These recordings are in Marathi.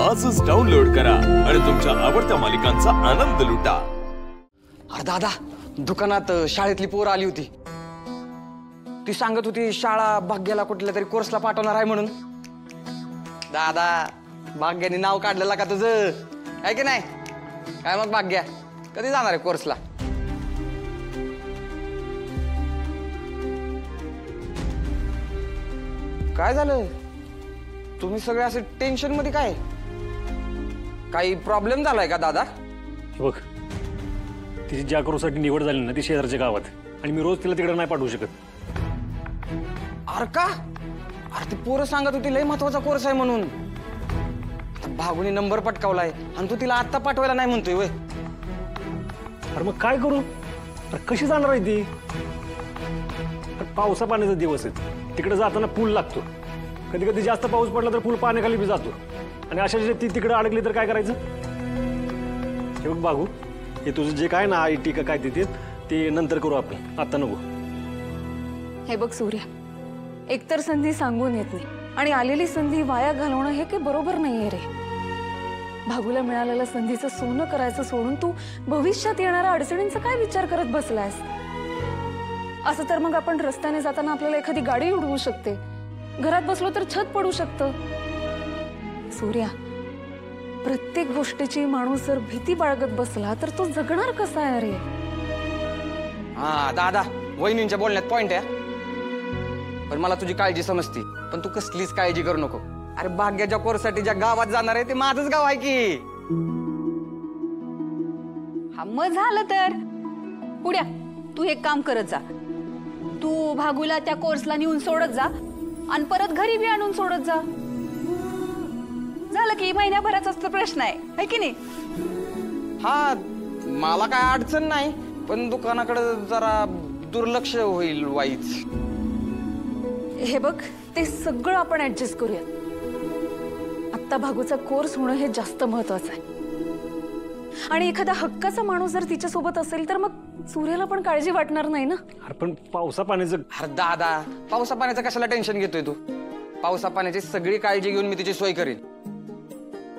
आजच डाउनलोड करा आणि तुमच्या आवडत्या मालिकांचा आनंद लुटा। अरे दादा, दुकानात शाळेतली पोर आली होती। ती सांगत होती शाळा भाग्याला कुठल्या तरी कोर्सला पाठवणार आहे म्हणून। दादा, भाग्याने नाव काढलेलं का तुझं? आहे की नाही? काय मग भाग्या, कधी जाणार आहे कोर्सला? काय झालं? तुम्ही सगळे असे टेन्शन मध्ये काय? काही प्रॉब्लेम झालाय का दादा? बघ, तिची ज्या कोर्ससाठी निवड झाली ना ती शेजारच्या गावात, आणि मी रोज तिला तिकडे नाही पाठवू शकत। अरे का? अरे ती पोरं सांगत होती लय महत्वाचा कोर्स आहे म्हणून। भागुनी नंबर पटकावलाय आणि तू तिला आता पाठवायला नाही म्हणतोय वय? अरे मग काय करू? अरे कशी जाणार आहे ती? पावसा पाण्याचा दिवस आहे, तिकडे जाताना पूल लागतो। कधी कधी जास्त पाऊस पडला तर पूल पाण्याखाली बी जातो, आणि अशा ती तिकडे अडकली तर काय करायचं? हे बघ बागू, हे तुझं जे काय ना IT का काय ते नंतर करू आपण, आता नको। हे बघ सूर्या, एकतर संधी सांगून येत नाही आणि आलेली संधी वाया घालवणं हे काही बरोबर नाहीये रे। भागूला मिळालेल्या संधीचं सोनं करायचं सोडून तू भविष्यात येणाऱ्या अडचणींचा काय विचार करत बसलायस? असं तर मग आपण रस्त्याने जाताना आपल्याला एखादी गाडी उडवू शकते, घरात बसलो तर छत पडू शकतं। सूर्या, प्रत्येक गोष्टीची माणूस जर भीती बाळगत बसला तर तो जगणार कसा आहे रे? हा दादा, वहिनींच्या बोलण्यात पॉइंट आहे, पण मला तुझी काळजी समजते, पण तू कसलीच काळजी करू नको। अरे भाग्याच्या कोर्ससाठी ज्या गावात जाणार आहे ते माझंच गाव आहे की। हा मग झालं तर पुढ्या, तू एक काम करत जा, तू भागूला त्या कोर्सला नेऊन सोडत जा आणि परत घरी बी आणून सोडत जा। झालं की महिन्याभराचाच तर प्रश्न आहे की नाही? हा, मला काय अडचण नाही, पण दुकानाकडे जरा दुर्लक्ष होईल वाईच। हे बघ, ते सगळं आपण ऍडजस्ट करूया। आता भागूचा कोर्स होणं हे जास्त महत्वाचं आहे, आणि एखादा हक्काचा माणूस जर तिच्या सोबत असेल तर मग सूर्याला पण काळजी वाटणार नाही ना। अरे पण पावसा पाण्याचं? अरे दादा, पावसा पाण्याचं कशाला टेन्शन घेतोय तू? पावसा पाण्याची सगळी काळजी घेऊन मी तिची सोय करीन,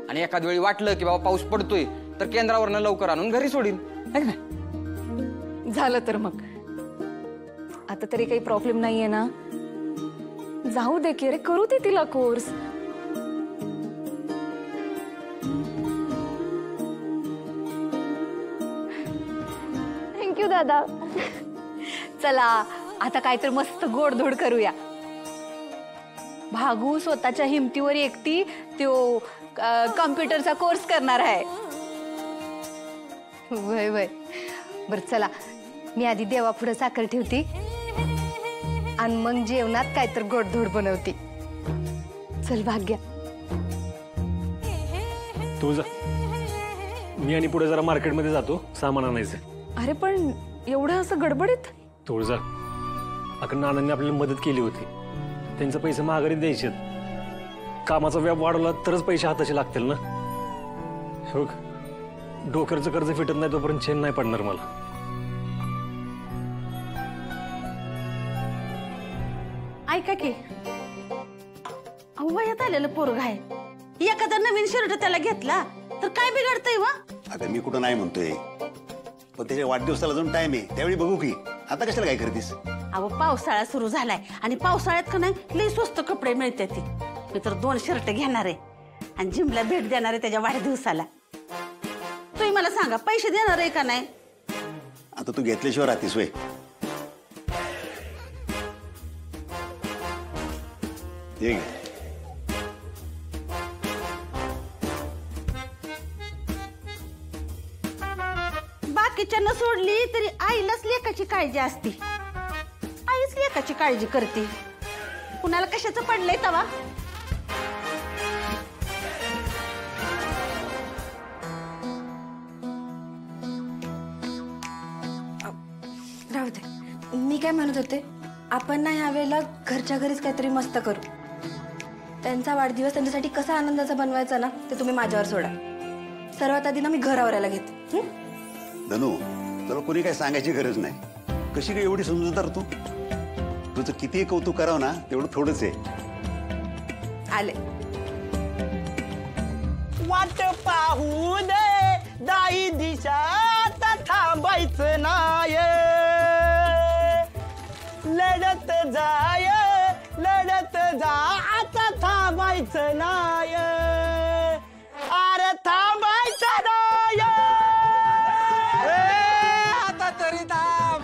आणि एखाद वेळी वाटलं की बाबा पाऊस पडतोय तर केंद्रावरनं लवकर आणून घरी सोडीन, है का नाही? झालं तर मग आता तरी काही प्रॉब्लेम नाहीये ना? जाऊ दे की रे, करू दे तिला कोर्स। थँक्यू दादा। चला आता काय तर मस्त गोडधोड करूया। भागू स्वतःच्या हिमतीवर एकटी तो कॉम्प्युटरचा कोर्स करणार आहे। वय वय, बर चला, मी आधी देवापुढे साखर ठेवती आणि मग जेवणात काय तर गोडधोड बनवती। चल भाग्या, तू जा, मी आणि पुढे जरा मार्केटमध्ये जातो सामान आणायचं। अरे पण एवढं असं गडबडीत? थोडं जा, अगं नानांनी आपल्याला मदत केली होती, त्यांचे पैसे माघारी द्यायचे। कामाचा व्याप वाढवला तरच पैसे हाताचे लागतील ना। हो, डोक्याचं कर्ज फिटत नाही तोपर्यंत चैन नाही पडणार मला। ऐका की, वयात आलेलं पोरग आहे, एखादा नवीन शर्ट त्याला घेतला तर काय बिघडतंय वा? अगं मी कुठं नाही म्हणतोय, पण त्याच्या वाढदिवसाला अजून टाइम आहे, त्यावेळी बघू की। आता कशाला काय करतीस? अहो, पावसाळा सुरू झालाय आणि पावसाळ्यात का नाही लई स्वस्त कपडे मिळते ती। मी तर 2 शर्ट घेणार आहे आणि जिमला भेट देणार आहे त्याच्या वाढदिवसाला। तुम्ही मला सांगा, पैसे देणार आहे का नाही? आता तू घेतल्याशिवाय राहतीस वय? ये घे। बाकीच्यांना सोडली तरी आईलाच लेकाची काळजी असते, आईच लेकाची काळजी करते। कुणाला कशाचं पडलंय तवा? राहू दे, मी काय म्हणत होते, आपण ना ह्या वेळेला घरच्या घरीच काहीतरी मस्त करू। त्यांचा वाढदिवस त्यांच्यासाठी कसा आनंदाचा बनवायचा ना ते तुम्ही माझ्यावर सोडा। सर्वात आधी ना मी घर आवरायला घेते। धनू, तुला कोणी काय सांगायची गरज नाही, कशी काय एवढी समजूतदार तू? तुझं किती कौतुक करावं ना तेवढं थोडंच आहे। आले। दाई दिशा आता थांबायचं नाय, लढत जाय लढत जा आता थांबायचं नाय, अरे थांबायचं नाय. आता तरी थांब.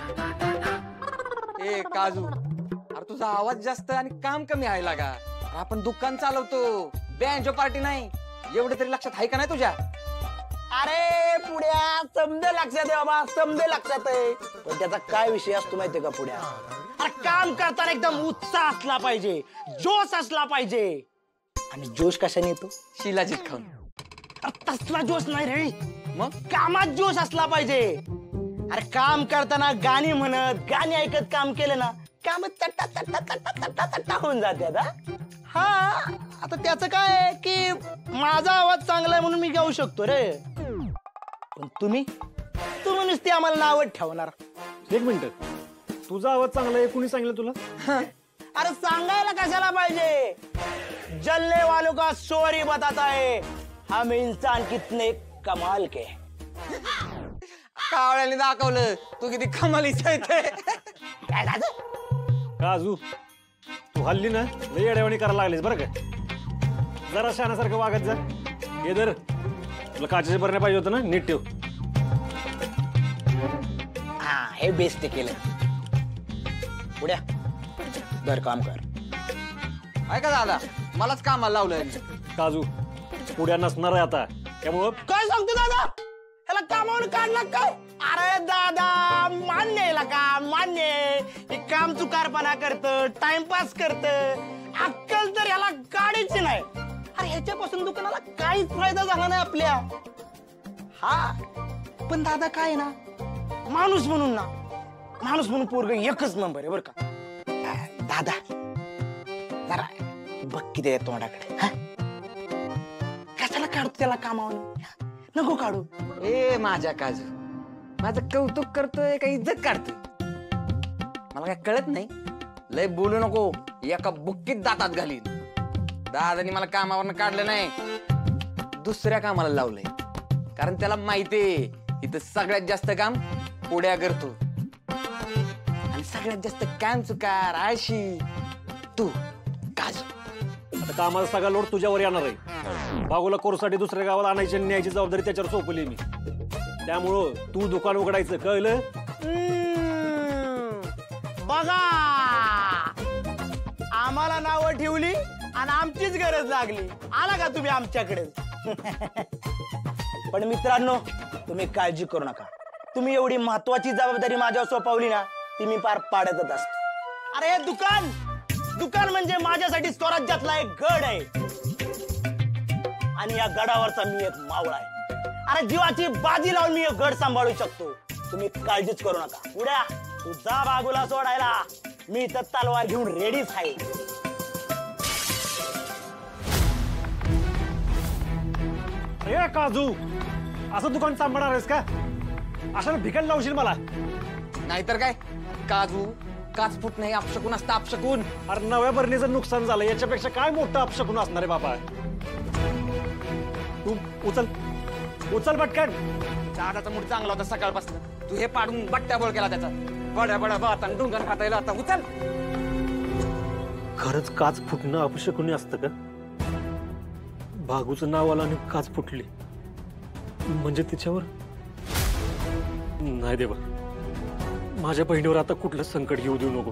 ए काजू, अरे तुझा आवाज जास्त आणि काम कमी आहे लागा. अरे आपण दुकान चालवतो, बँजो पार्टी नाही. एवढं तरी लक्षात आहे का नाही तुझ्या? अरे पुढ्या समजे लक्षात आहे बाबा, समजे लक्षात आहे. पण त्याचा काय विषय असतो माहितीये का पुढ्या? अरे काम करताना एकदम उत्साह असला पाहिजे, जोश असला पाहिजे. आणि जोश कशाने येतो? शिलाजीत खाऊन. अरे तसला जोश नाही रे, मग कामात जोश असला पाहिजे. अरे काम करताना गाणी म्हणत गाणी ऐकत काम केलं ना, काम तट्टा तट्टा तट्टा तट्टा तट्टा होऊन जाते. हा आता त्याचं काय की माझा आवाज चांगला आहे म्हणून मी गाऊ शकतो रे. पण तुम्ही नुसती आम्हाला नावच ठेवणार. एक मिनिट, तुझा आवाज चांगला आहे कुणी सांगितलं तुला? अरे सांगायला कशाला पाहिजे? जलने वालों का स्टोरी बताता है हम इंसान कितने कमाल के. कावळ्याने दाखवलं तू किती कमालीच आहे ते. काय झालं? काजू, तू हल्ली ना लई अडवणी करायला लागलीस बरं का. जरा शहाण्यासारखं वागत जा. हे दर, तुला काचेचे भरण्या पाहिजे होतं ना, नीट ठेव. हा हे बेस्ट केलं. पुढ्या दर काम कर. ऐका दादा, मलाच कामाला लावलंय. काजू पुढ्या नसणार आहे आता, त्यामुळं काय सांगतो दादा? ह्याला कामावून काढला काय? अरे दादा मान्य आहे का? मान्य आहे. हे काम चुकारपणा करत, टाइमपास करत, अक्कल तर ह्याला काढायची नाही. अरे ह्याच्यापासून दुकानाला काहीच फायदा झाला नाही आपल्या. हा पण दादा काय ना, माणूस म्हणून ना, माणूस म्हणून पोरग एकच नंबर आहे बर का. दादा जरा बघ किती आहे तोंडाकडे. कशाला काढतो त्याला कामावून? नको काढू. ए माझ्या काजू, माझं कौतुक करतोय का इज्जत काढतोय? मला काय कळत नाही. लय बोलू नको, एका बुक्कीत दातात घालीन. दादानी मला कामावरनं काढलं नाही, दुसऱ्या कामाला लावलंय. कारण त्याला माहितीये इथं सगळ्यात जास्त काम पुढ्या करतो. आणि सगळ्यात जास्त काम चुकार आळशी तू काजू. आता कामाचा सगळा लोड तुझ्यावर येणार आहे. बागूला कोर्ससाठी दुसऱ्या गावाला आणायची आणि न्यायची जबाबदारी त्याच्यावर सोपवली मी. त्यामुळं तू दुकान उघडायचं, कळलं? बघा आम्हाला नावं ठेवली आणि आमचीच गरज लागली. आला का तुम्ही आमच्याकडे? पण मित्रांनो तुम्ही काळजी करू नका. तुम्ही एवढी महत्वाची जबाबदारी माझ्यावर सोपवली ना, ती मी पार पाडतच असतो. अरे हे दुकान म्हणजे माझ्यासाठी स्वराज्यातला एक गड आहे आणि या गडावरचा मी एक मावळा आहे. अरे जीवाची बाजी लावून मी एक गड सांभाळू शकतो. तुम्ही काळजीच करू नका. पुढ्या तू जा बागूला सोडायला, मी तर तलवार घेऊन रेडीच आहे. ए काजू, असं दुकान सांभाळणार आहेस का? अशाला भिकायला लावशील मला. नाहीतर काय काजू, काच फुट नाही अपशकून असतं अपशकून. अरे नव्या बरणीचं नुकसान झालं, याच्यापेक्षा काय मोठं अपशकून असणार आहे बाबा. तू उचल पटकन. दादाचा मूड चांगला होता सकाळपासून. तू हे पाडून बट्ट्या बोळ केला त्याचा. बड्या बड्या भात आणि डोंगर खाता येईल आता. उचल. खरंच काच फुटणं अपशकुनी असतं का? भागूचं नाव आलं आणि काच फुटली म्हणजे तिच्यावर? नाही देवा, माझ्या बहिणीवर आता कुठलं संकट येऊ देऊ नको.